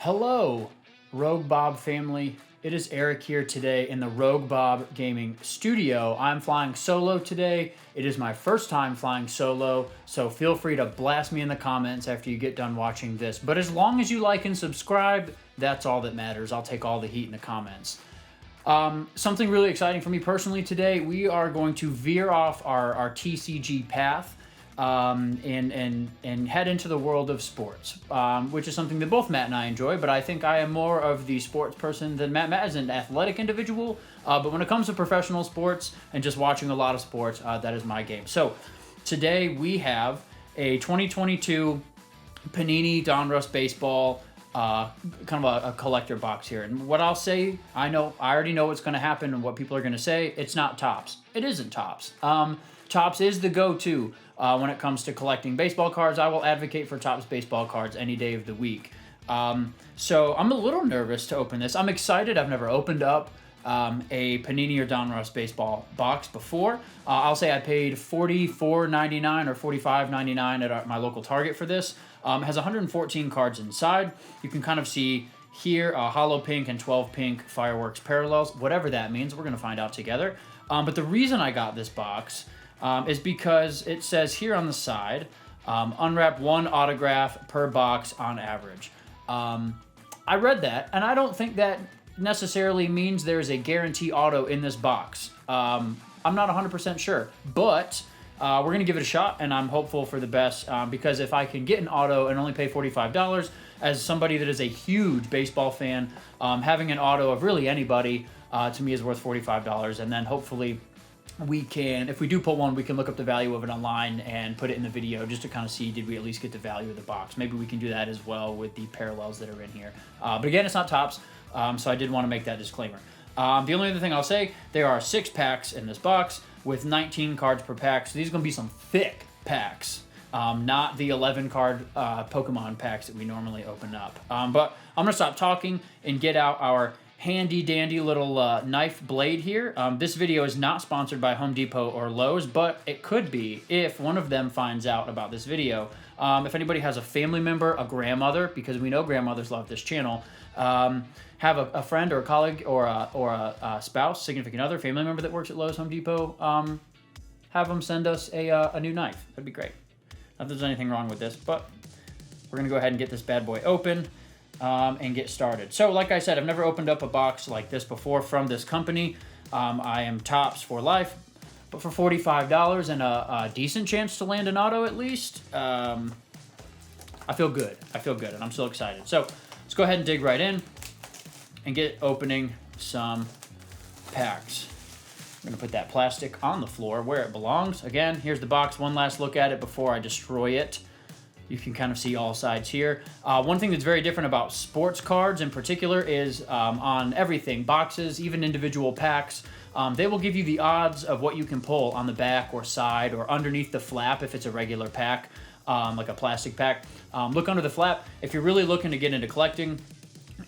Hello, Rogue Bob family. It is Eric here today in the Rogue Bob Gaming Studio. I'm flying solo today. It is my first time flying solo, so feel free to blast me in the comments after you get done watching this. But as long as you like and subscribe, that's all that matters. I'll take all the heat in the comments. Something really exciting for me personally today, we are going to veer off our TCG path and head into the world of sports, which is something that both Matt and I enjoy, but I think I am more of the sports person than Matt. Matt is an athletic individual, but when it comes to professional sports and just watching a lot of sports, that is my game. So today we have a 2022 Panini Donruss baseball kind of a collector box here. And what I'll say, I already know what's going to happen and what people are going to say. It's not Topps. It isn't Topps. Topps is the go-to when it comes to collecting baseball cards. I will advocate for Topps baseball cards any day of the week. So I'm a little nervous to open this. I'm excited. I've never opened up a Panini or Donruss baseball box before. I'll say I paid $44.99 or $45.99 at my local Target for this. It has 114 cards inside. You can kind of see here hollow pink and 12 pink fireworks parallels, whatever that means. We're going to find out together. But the reason I got this box is because it says here on the side, unwrap one autograph per box on average. I read that, and I don't think that necessarily means there's a guarantee auto in this box. I'm not 100% sure, but we're going to give it a shot, and I'm hopeful for the best because if I can get an auto and only pay $45, as somebody that is a huge baseball fan, having an auto of really anybody to me is worth $45, and then hopefully we can, if we do pull one, we can look up the value of it online and put it in the video just to kind of see, did we at least get the value of the box? Maybe we can do that as well with the parallels that are in here. But again, it's not Topps, so I did want to make that disclaimer. The only other thing I'll say, there are 6 packs in this box with 19 cards per pack, so these are going to be some thick packs, not the 11 card Pokemon packs that we normally open up. But I'm going to stop talking and get out our handy dandy little knife blade here. This video is not sponsored by Home Depot or Lowe's, but it could be if one of them finds out about this video. If anybody has a family member, a grandmother, because we know grandmothers love this channel, have a friend or a colleague or a spouse, significant other, family member that works at Lowe's, Home Depot, have them send us a new knife. That'd be great. Not that there's anything wrong with this, but we're going to go ahead and get this bad boy open. And get started. So like I said, I've never opened up a box like this before from this company. I am Topps for life, but for $45 and a decent chance to land an auto at least, I feel good. I feel good, and I'm still excited. So let's go ahead and dig right in and get opening some packs. I'm going to put that plastic on the floor where it belongs. Again, here's the box. One last look at it before I destroy it. You can kind of see all sides here. One thing that's very different about sports cards in particular is on everything, boxes, even individual packs, they will give you the odds of what you can pull on the back or side or underneath the flap if it's a regular pack, like a plastic pack. Look under the flap. If you're really looking to get into collecting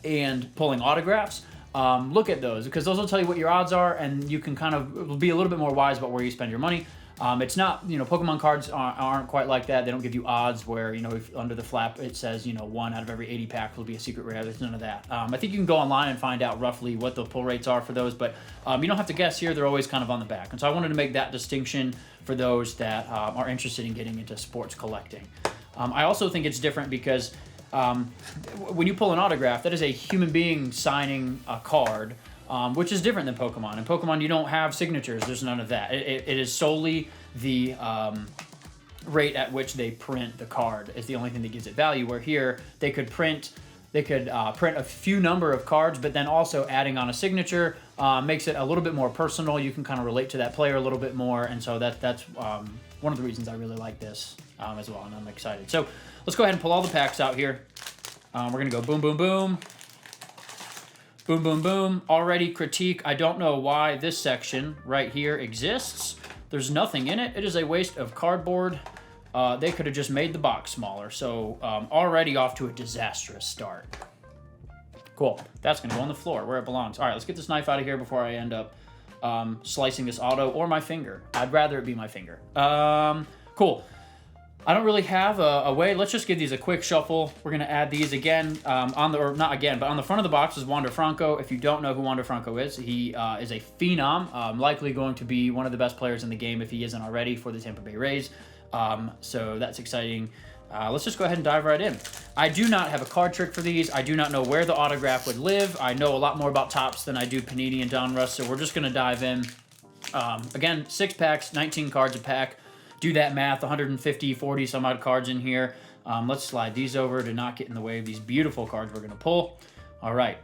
and pulling autographs, look at those because those will tell you what your odds are, and you can kind of be a little bit more wise about where you spend your money. It's not, Pokemon cards aren't quite like that. They don't give you odds where, if under the flap it says, 1 out of every 80 packs will be a secret rare. There's none of that. I think you can go online and find out roughly what the pull rates are for those, but you don't have to guess here. They're always kind of on the back. And so I wanted to make that distinction for those that are interested in getting into sports collecting. I also think it's different because when you pull an autograph, that is a human being signing a card, which is different than Pokemon. In Pokemon, you don't have signatures. There's none of that. It is solely the rate at which they print the card is the only thing that gives it value, where here they could print a few number of cards, but then also adding on a signature makes it a little bit more personal. You can kind of relate to that player a little bit more, and so that's one of the reasons I really like this as well, and I'm excited. So let's go ahead and pull all the packs out here. We're going to go boom, boom, boom. Boom, boom, boom. Already critique. I don't know why this section right here exists. There's nothing in it. It is a waste of cardboard. They could have just made the box smaller. So already off to a disastrous start. Cool. That's going to go on the floor where it belongs. All right, let's get this knife out of here before I end up slicing this auto or my finger. I'd rather it be my finger. Cool. I don't really have a way. Let's just give these a quick shuffle. We're going to add these again on the, or not again, but on the front of the box is Wander Franco. If you don't know who Wander Franco is, he is a phenom, likely going to be one of the best players in the game if he isn't already for the Tampa Bay Rays. So that's exciting. Let's just go ahead and dive right in. I do not have a card trick for these. I do not know where the autograph would live. I know a lot more about Topps than I do Panini and Donruss, so we're just going to dive in. Again, 6 packs, 19 cards a pack. Do that math, 150, 40 some odd cards in here. Let's slide these over to not get in the way of these beautiful cards we're going to pull. All right.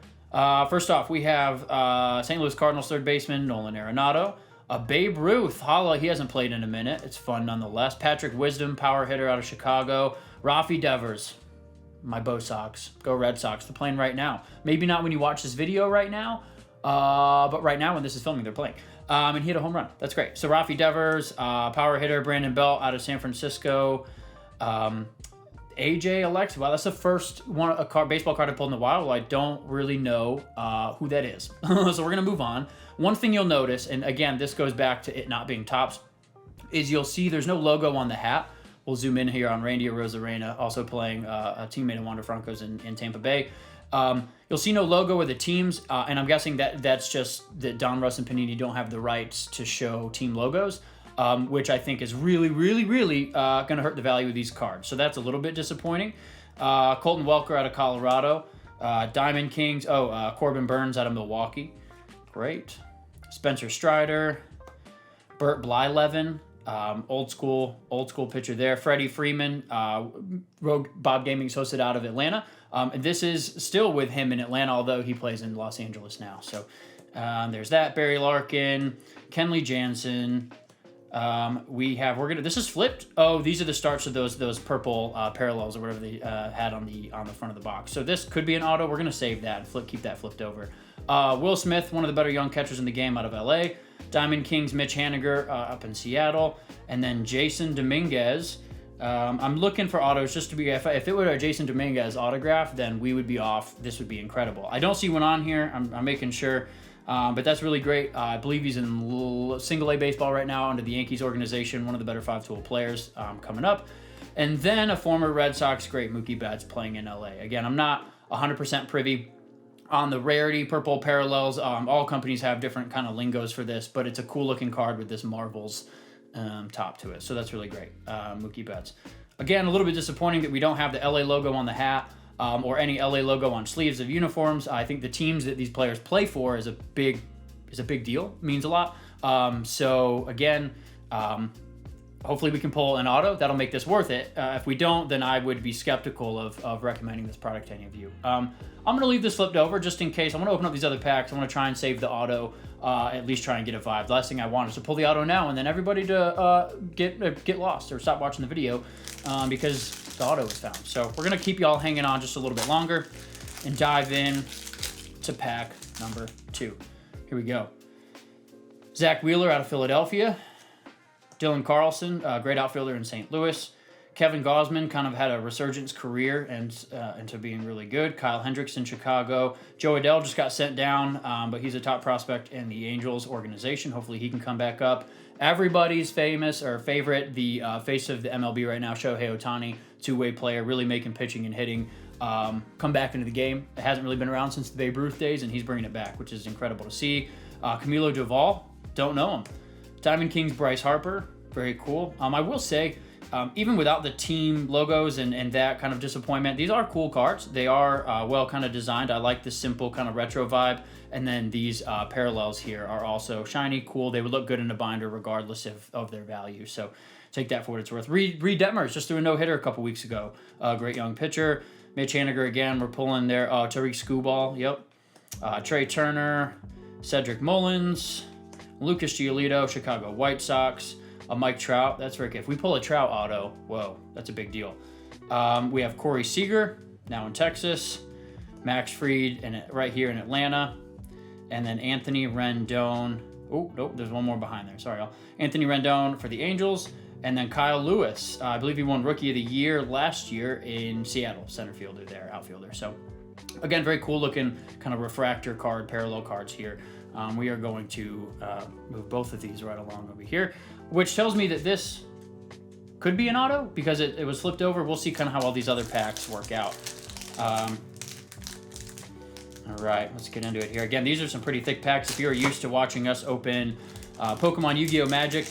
First off, we have St. Louis Cardinals third baseman Nolan Arenado. A Babe Ruth. Holla, he hasn't played in a minute. It's fun nonetheless. Patrick Wisdom, power hitter out of Chicago. Rafi Devers. My Bo Sox. Go Red Sox. They're playing right now. Maybe not when you watch this video right now, but right now when this is filming, they're playing. And he hit a home run. That's great. So Rafi Devers, power hitter, Brandon Belt out of San Francisco. AJ Alex. Wow, that's the first one baseball card I pulled in a while. Well, I don't really know who that is. So we're going to move on. One thing you'll notice, and again, this goes back to it not being Topps, is you'll see there's no logo on the hat. We'll zoom in here on Randy Arozarena, also playing a teammate of Wander Franco's in Tampa Bay. You'll see no logo of the teams, and I'm guessing that's just that Donruss and Panini don't have the rights to show team logos, which I think is really, really, really going to hurt the value of these cards. So that's a little bit disappointing. Colton Welker out of Colorado. Diamond Kings. Corbin Burns out of Milwaukee. Great. Spencer Strider. Burt Blyleven. Old school pitcher there. Freddie Freeman. Rogue Bob Gaming's hosted out of Atlanta. And this is still with him in Atlanta, although he plays in Los Angeles now. So there's that. Barry Larkin, Kenley Jansen. This is flipped. Oh, these are the starts of those purple parallels or whatever they had on the front of the box. So this could be an auto. We're gonna save that and keep that flipped over. Will Smith, one of the better young catchers in the game out of LA. Diamond Kings, Mitch Haniger up in Seattle, and then Jason Dominguez. I'm looking for autos just to be, if it were a Jason Dominguez autograph, then we would be off. This would be incredible. I don't see one on here. I'm making sure, but that's really great. I believe he's in single A baseball right now under the Yankees organization, one of the better 5-tool players coming up. And then a former Red Sox great, Mookie Betts, playing in LA. Again, I'm not 100% privy on the rarity purple parallels. All companies have different kind of lingos for this, but it's a cool looking card with this Marvels top to it. So that's really great. Mookie Betts. Again, a little bit disappointing that we don't have the LA logo on the hat or any LA logo on sleeves of uniforms. I think the teams that these players play for is a big deal. It means a lot. So again, hopefully we can pull an auto. That'll make this worth it. If we don't, then I would be skeptical of recommending this product to any of you. I'm going to leave this flipped over just in case. I want to open up these other packs. I want to try and save the auto, at least try and get a vibe. The last thing I want is to pull the auto now and then everybody to get lost or stop watching the video because the auto is found. So we're going to keep y'all hanging on just a little bit longer and dive in to pack number 2. Here we go. Zack Wheeler out of Philadelphia. Dylan Carlson, great outfielder in St. Louis. Kevin Gausman kind of had a resurgence career and into being really good. Kyle Hendricks in Chicago. Joe Adell just got sent down, but he's a top prospect in the Angels organization. Hopefully he can come back up. Everybody's favorite, the face of the MLB right now, Shohei Ohtani, two-way player, really making pitching and hitting come back into the game. It hasn't really been around since the Babe Ruth days, and he's bringing it back, which is incredible to see. Camilo Doval, don't know him. Diamond Kings Bryce Harper, very cool. I will say, even without the team logos and that kind of disappointment, these are cool cards. They are well kind of designed. I like the simple kind of retro vibe. And then these parallels here are also shiny, cool. They would look good in a binder regardless of their value. So take that for what it's worth. Reed Detmers just threw a no-hitter a couple weeks ago. Great young pitcher. Mitch Haniger again. We're pulling there. Tariq Skubal. Yep. Trey Turner. Cedric Mullins. Lucas Giolito, Chicago White Sox. Mike Trout, that's very good. If we pull a Trout auto, whoa, that's a big deal. We have Corey Seager, now in Texas. Max Fried, right here in Atlanta. And then Anthony Rendon. Oh, nope, there's one more behind there. Sorry, y'all. Anthony Rendon for the Angels. And then Kyle Lewis. I believe he won Rookie of the Year last year in Seattle. Center fielder there, outfielder. So, again, very cool looking kind of refractor card, parallel cards here. We are going to move both of these right along over here, which tells me that this could be an auto because it was flipped over. We'll see kind of how all these other packs work out. All right, let's get into it here. Again, these are some pretty thick packs. If you're used to watching us open Pokemon, Yu-Gi-Oh! Magic,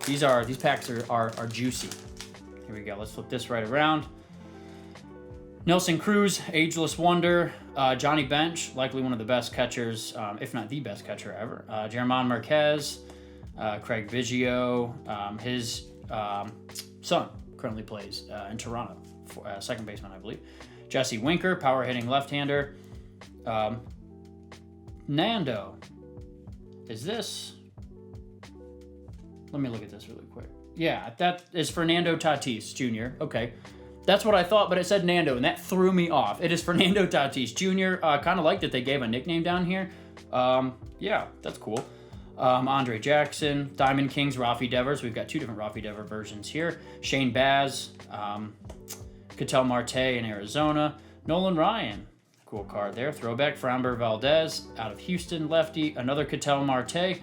these packs are juicy. Here we go. Let's flip this right around. Nelson Cruz, Ageless Wonder. Johnny Bench, likely one of the best catchers, if not the best catcher ever. German Marquez, Craig Biggio. His son currently plays in Toronto, second baseman, I believe. Jesse Winker, power hitting left-hander. Nando. Is this? Let me look at this really quick. Yeah, that is Fernando Chiltis Jr. Okay. That's what I thought, but it said Nando, and that threw me off. It is Fernando Chiltis Jr. Kind of like that they gave a nickname down here. Yeah, that's cool. Andre Jackson, Diamond Kings, Rafi Devers. We've got two different Rafi Devers versions here. Shane Baz, Ketel Marte in Arizona. Nolan Ryan, cool card there. Throwback, Framber Valdez out of Houston, lefty. Another Ketel Marte.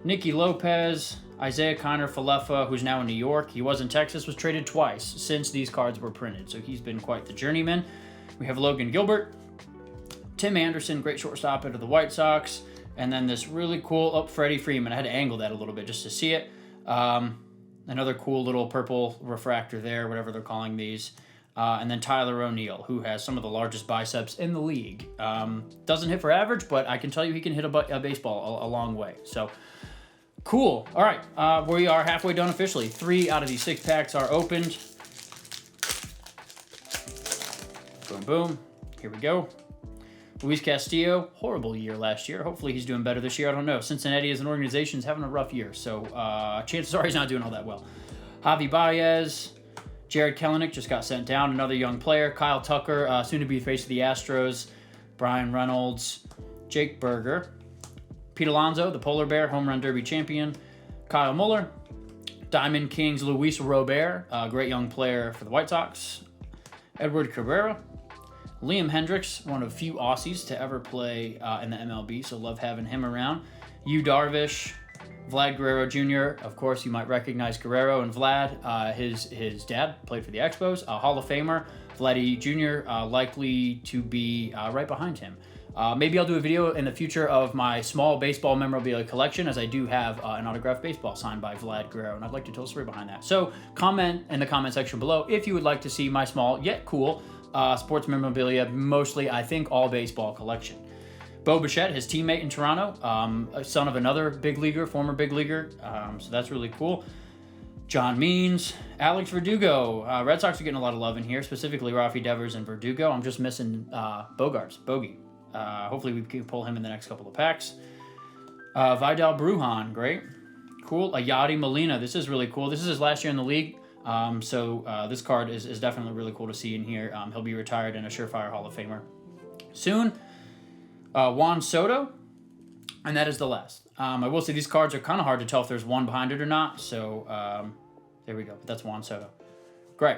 Nicky Lopez, Isaiah Kiner Falefa, who's now in New York. He was in Texas, was traded twice since these cards were printed, so he's been quite the journeyman. We have Logan Gilbert, Tim Anderson, great shortstop out of the White Sox, and then this really cool, Freddie Freeman. I had to angle that a little bit just to see it. Another cool little purple refractor there, whatever they're calling these. And then Tyler O'Neill, who has some of the largest biceps in the league. Doesn't hit for average, but I can tell you he can hit a baseball a long way. So, cool. All right, we are halfway done officially. 3 out of these 6 packs are opened. Boom, boom. Here we go. Luis Castillo, horrible year last year. Hopefully he's doing better this year. I don't know. Cincinnati as an organization is having a rough year, so chances are he's not doing all that well. Javi Baez, Jared Kelenic just got sent down, another young player. Kyle Tucker, soon to be face of the Astros. Brian Reynolds, Jake Berger. Pete Alonso, the Polar Bear, Home Run Derby champion. Kyle Muller, Diamond Kings, Luis Robert, a great young player for the White Sox. Edward Cabrera. Liam Hendricks, one of few Aussies to ever play in the MLB, so love having him around. Yu Darvish, Vlad Guerrero Jr., of course, you might recognize Guerrero and Vlad. His dad played for the Expos, Hall of Famer. Vladdy Jr., likely to be right behind him. Maybe I'll do a video in the future of my small baseball memorabilia collection, as I do have an autographed baseball signed by Vlad Guerrero, and I'd like to tell a story behind that. So comment in the comment section below if you would like to see my small yet cool sports memorabilia, mostly, I think, all baseball collection. Bo Bichette, his teammate in Toronto, son of another big leaguer, former big leaguer, so that's really cool. John Means, Alex Verdugo. Red Sox are getting a lot of love in here, specifically Rafi Devers and Verdugo. I'm just missing Bogey. Hopefully we can pull him in the next couple of packs. Vidal Brujan, great. Cool. Yadi Molina, this is really cool. This is his last year in the league. So this card is definitely really cool to see in here. He'll be retired and a surefire Hall of Famer soon. Juan Soto, and that is the last. I will say these cards are kind of hard to tell if there's one behind it or not, so there we go. But that's Juan Soto. Great.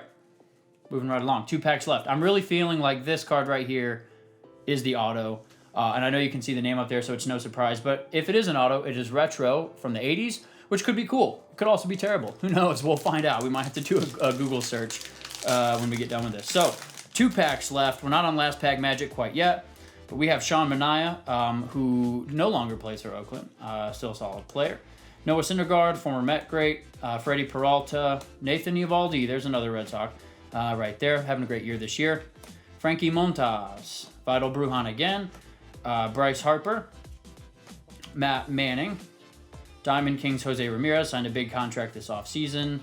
Moving right along. 2 packs left. I'm really feeling like this card right here is the auto, and I know you can see the name up there, so it's no surprise, but if it is an auto, it is retro from the 80s, which could be cool. It could also be terrible. Who knows? We'll find out. We might have to do a Google search when we get done with this. So, 2 packs left. We're not on last pack magic quite yet, but we have Sean Manaea, who no longer plays for Oakland, still a solid player. Noah Syndergaard, former Met great. Freddie Peralta, Nathan Eovaldi, there's another Red Sox right there, having a great year this year. Frankie Montas, Vidal Brujan again, Bryce Harper, Matt Manning, Diamond Kings Jose Ramirez, signed a big contract this offseason,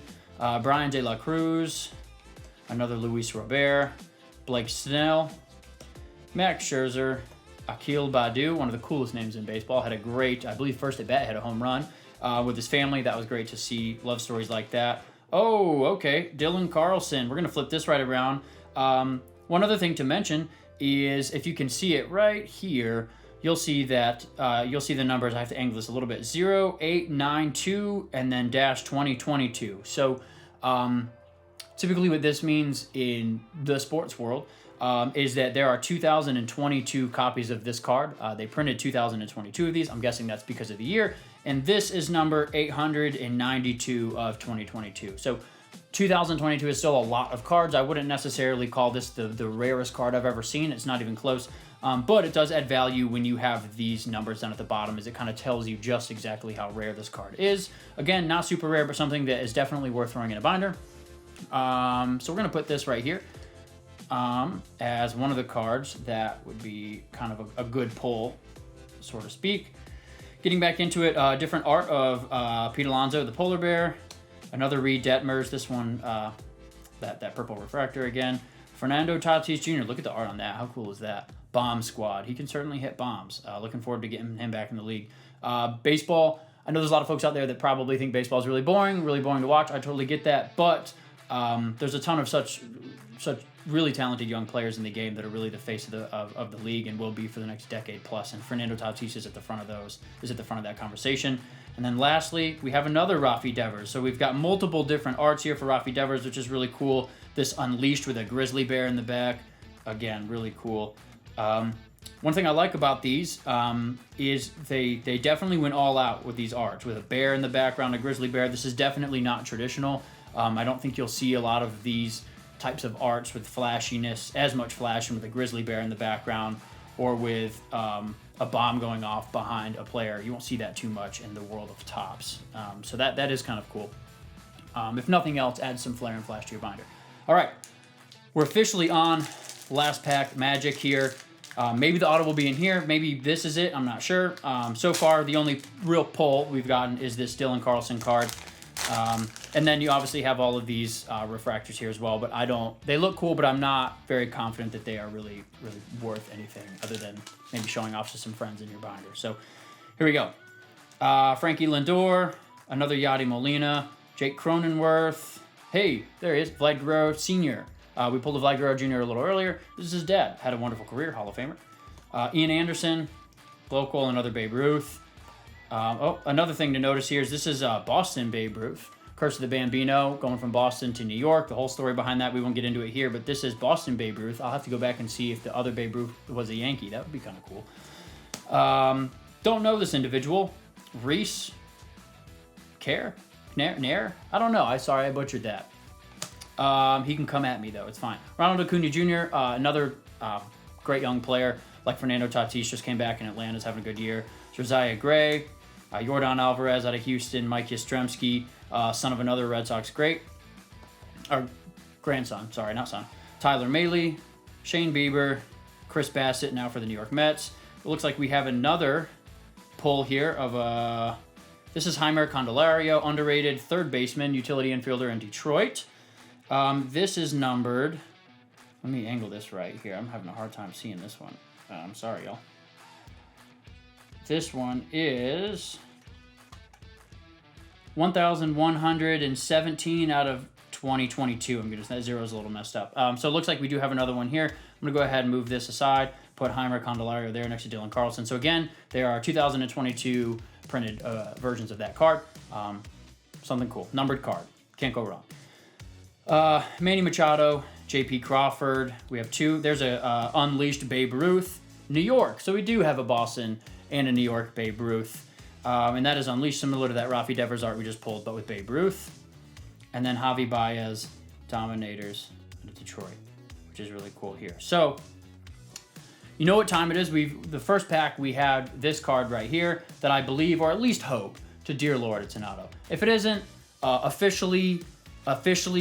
Brian De La Cruz, another Luis Robert, Blake Snell, Max Scherzer, Akil Baddoo, one of the coolest names in baseball, had a great, I believe first at bat, had a home run with his family. That was great to see. Love stories like that. Oh, okay, Dylan Carlson. We're going to flip this right around. One other thing to mention is if you can see it right here, you'll see that you'll see the numbers. I have to angle this a little bit. 0892 and then -2022. So typically what this means in the sports world is that there are 2,022 copies of this card. They printed 2,022 of these. I'm guessing that's because of the year. And this is number 892 of 2022. So 2022 is still a lot of cards. I wouldn't necessarily call this the rarest card I've ever seen. It's not even close. But it does add value when you have these numbers down at the bottom, as it kind of tells you just exactly how rare this card is. Again, not super rare, but something that is definitely worth throwing in a binder. So we're going to put this right here as one of the cards that would be kind of a good pull, so to speak. Getting back into it, different art of Pete Alonso, the polar bear. Another Reed Detmers, this one, that purple refractor again. Fernando Chiltis Jr., look at the art on that. How cool is that? Bomb squad. He can certainly hit bombs. Looking forward to getting him back in the league. Baseball, I know there's a lot of folks out there that probably think baseball is really boring to watch. I totally get that, but there's a ton of such really talented young players in the game that are really the face of the league and will be for the next decade plus. And Fernando Chiltis is at the front of that conversation. And then lastly, we have another Rafi Devers. So we've got multiple different arts here for Rafi Devers, which is really cool. This Unleashed with a grizzly bear in the back. Again, really cool. One thing I like about these is they definitely went all out with these arts, with a bear in the background, a grizzly bear. This is definitely not traditional. I don't think you'll see a lot of these types of arts with flashiness, as much flash, with a grizzly bear in the background, or with a bomb going off behind a player. You won't see that too much in the world of Topps. So that is kind of cool. If nothing else, add some flair and flash to your binder. All right, we're officially on last pack Magic here. Maybe the auto will be in here. Maybe this is it. I'm not sure. So far, the only real pull we've gotten is this Dylan Carlson card. And then you obviously have all of these refractors here as well, but they look cool, but I'm not very confident that they are really, really worth anything other than maybe showing off to some friends in your binder. So here we go. Frankie Lindor, another Yadi Molina, Jake Cronenworth. Hey, there he is, Vlad Guerrero Sr. We pulled a Vlad Guerrero Jr. a little earlier. This is his dad. Had a wonderful career, Hall of Famer. Ian Anderson, local, another Babe Ruth. Another thing to notice here is this is Boston Babe Ruth. Curse of the Bambino, going from Boston to New York. The whole story behind that, we won't get into it here, but this is Boston Babe Ruth. I'll have to go back and see if the other Babe Ruth was a Yankee. That would be kind of cool. Don't know this individual. Reese Nair? I don't know. Sorry, I butchered that. He can come at me, though. It's fine. Ronald Acuna Jr., another great young player, like Fernando Tatis, just came back in Atlanta's having a good year. Josiah Gray, Yordan Alvarez out of Houston, Mike Yastrzemski, son of another Red Sox great, or grandson, sorry, not son. Tyler Mahle, Shane Bieber, Chris Bassett now for the New York Mets. It looks like we have another pull here of this is Jeimer Candelario, underrated third baseman, utility infielder in Detroit. This is numbered, let me angle this right here. I'm having a hard time seeing this one. I'm sorry, y'all. This one is 1,117 out of 2022. That zero is a little messed up. So it looks like we do have another one here. I'm going to go ahead and move this aside, put Jeimer Candelario there next to Dylan Carlson. So again, there are 2022 printed versions of that card. Something cool. Numbered card. Can't go wrong. Manny Machado, J.P. Crawford. We have two. There's a Unleashed Babe Ruth, New York. So we do have a Boston and a New York Babe Ruth. And that is Unleashed, similar to that Rafi Devers art we just pulled, but with Babe Ruth. And then Javi Baez, Dominators of Detroit, which is really cool here. So, you know what time it is? The first pack, we had this card right here that I believe, or at least hope, to dear Lord, it's an auto. If it isn't, officially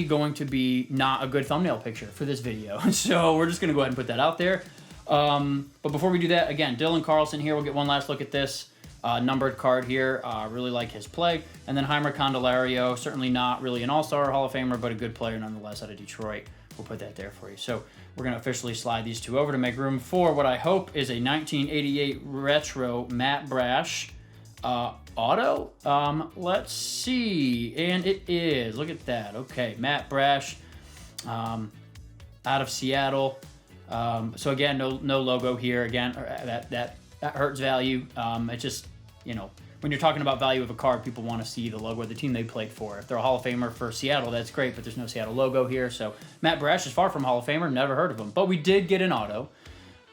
going to be not a good thumbnail picture for this video. So we're just going to go ahead and put that out there. But before we do that, again, Dylan Carlson here. We'll get one last look at this numbered card here. Really like his play. And then Jeimer Candelario, certainly not really an all-star Hall of Famer, but a good player nonetheless out of Detroit. We'll put that there for you. So we're going to officially slide these two over to make room for what I hope is a 1988 retro Matt Brash auto. Let's see. And it is. Look at that. Okay, Matt Brash out of Seattle. So again, no logo here. Again, that hurts value. It just, when you're talking about value of a card, people want to see the logo of the team they played for. If they're a Hall of Famer for Seattle, that's great, but there's no Seattle logo here. So Matt Brash is far from Hall of Famer, never heard of him. But we did get an auto.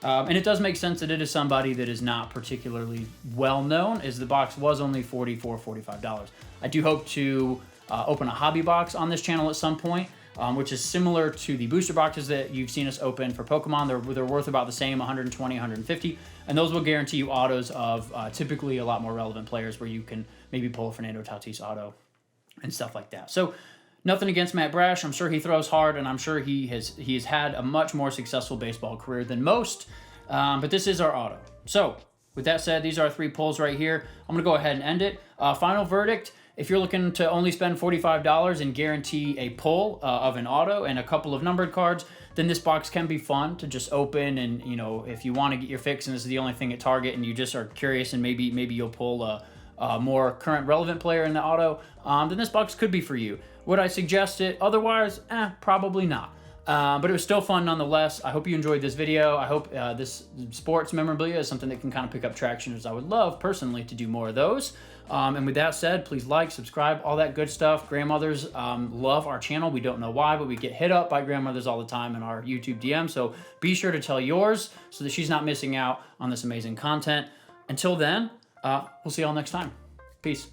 And it does make sense that it is somebody that is not particularly well known, as the box was only $45. I do hope to open a hobby box on this channel at some point, which is similar to the booster boxes that you've seen us open for Pokemon. They're worth about the same, 120, 150, and those will guarantee you autos of typically a lot more relevant players, where you can maybe pull a Fernando Chiltis auto and stuff like that. So nothing against Matt Brash. I'm sure he throws hard, and I'm sure he has had a much more successful baseball career than most, but this is our auto. So with that said, these are our 3 pulls right here. I'm going to go ahead and end it. Final verdict: if you're looking to only spend $45 and guarantee a pull of an auto and a couple of numbered cards, then this box can be fun to just open. And, you know, if you want to get your fix and this is the only thing at Target and you just are curious and maybe you'll pull a more current relevant player in the auto, then this box could be for you. Would I suggest it? Otherwise, probably not. But it was still fun nonetheless. I hope you enjoyed this video. I hope this sports memorabilia is something that can kind of pick up traction, as I would love personally to do more of those. And with that said, please like, subscribe, all that good stuff. Grandmothers love our channel. We don't know why, but we get hit up by grandmothers all the time in our YouTube DM. So be sure to tell yours so that she's not missing out on this amazing content. Until then, we'll see y'all next time. Peace.